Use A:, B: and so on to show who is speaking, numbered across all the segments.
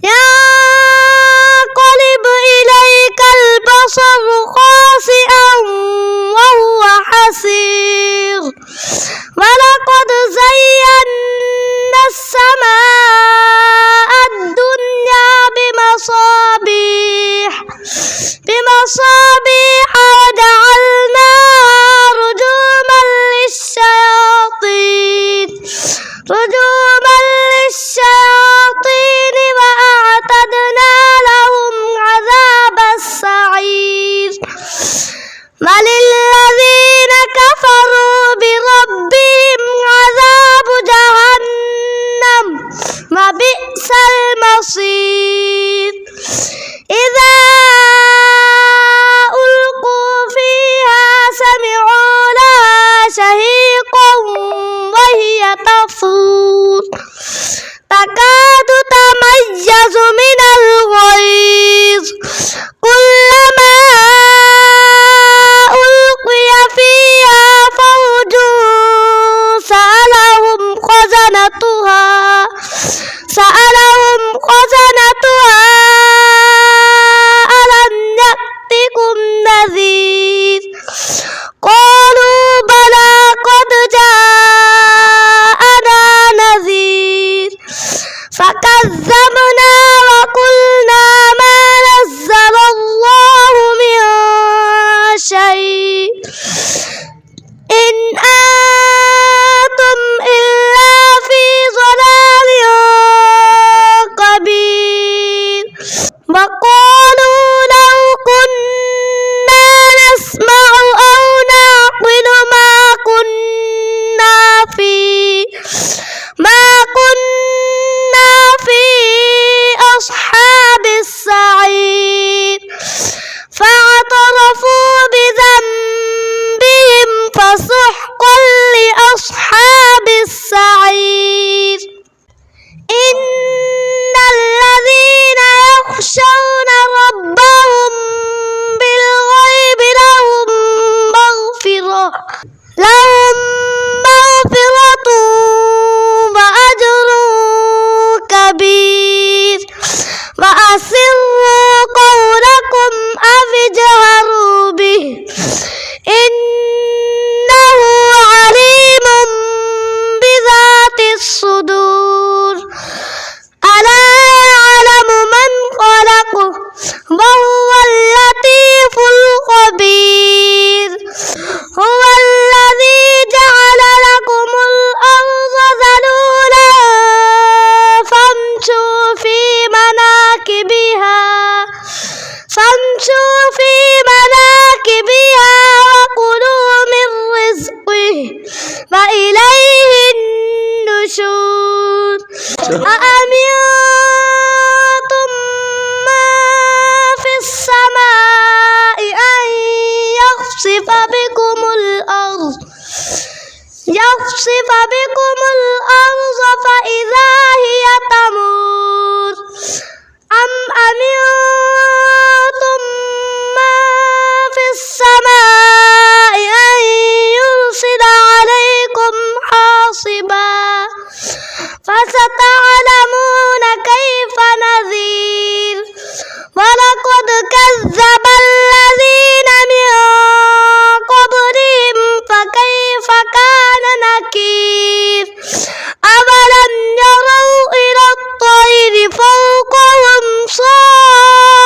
A: ينقلب إليك البصر خاسئا وهو حسير ولقد زينا السماء الدنيا بمصابيح وجعلناها رجوما للشياطين وأعتدنا لهم عذاب السعير وللذين كفروا بربهم عذاب جهنم وبئس المصير إذا ألقوا فيها سمعوا لها شهيقا وهي تفور تكاد تميز من الغيظ كلما ألقي فيها فوج سألهم خزنتها ألم يأتكم نذير قالوا بلى قد جاءنا نذير فكذبنا وقلنا ما نزل الله من شيء إن أنتم إلا في ضلال كبير وقالوا لو كنا نسمع أو نعقل ما كنا في أصحاب السعير فاعترفوا بذنبهم فسحقا لأصحاب السعير إن الذين يخشون ربهم بالغيب لهم مغفرة وأجر كبير وأسروا قولكم أو اجهروا به إنه عليم بذات الصدور ألا يعلم من خلق وهو اللطيف الخبير هو الذي جعل لكم الأرض ذلولا فامشوا في مناكبها وكلوا من رزقه وإليه النشور أأمنتم من في السماء أن يخسف بكم الأرض فإذا هي تمور أم أمنتم من في السماء أن يرسل عليكم حاصبا فستعلمون كيف نذير ولقد كذب الذين من قبلهم فكيف كان نكير أولم يروا إلى الطير فوقهم صافات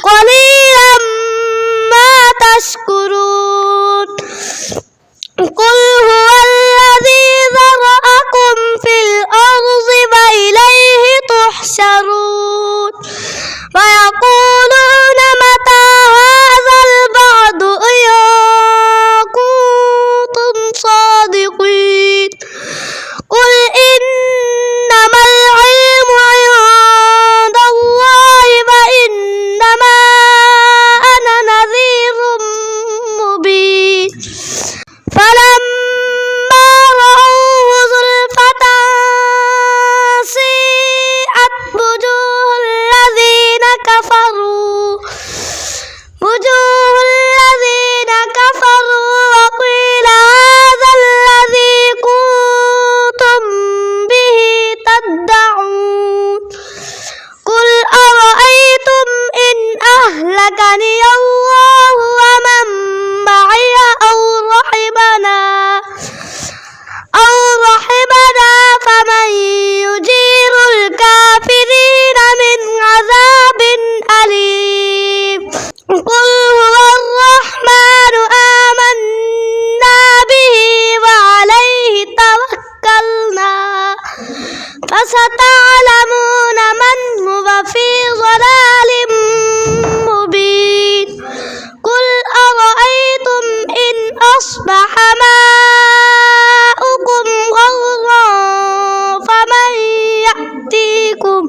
A: قليلا ما تشكرون قل هو الذي ذرأكم في الأرض وإليه تحشرون ويقولون متى هذا الوعد إن كنتم صادقين قل إنما العلم عند الله وإنما أنا نذير مبين فلما رأوه زلفة سيئت وجوه الذين كفروا وقيل هذا الذي كنتم به تدعون قل أرأيتم إن أهلكني الله ومن معي أو رحمنا فمن يجير الكافرين من عذاب أليم قل هو الرحمن آمنا به وعليه توكلنا فستعلمون من هو في ضلال مبين قل أرأيتم إن أصبح ماؤكم غورا فمن يأتيكم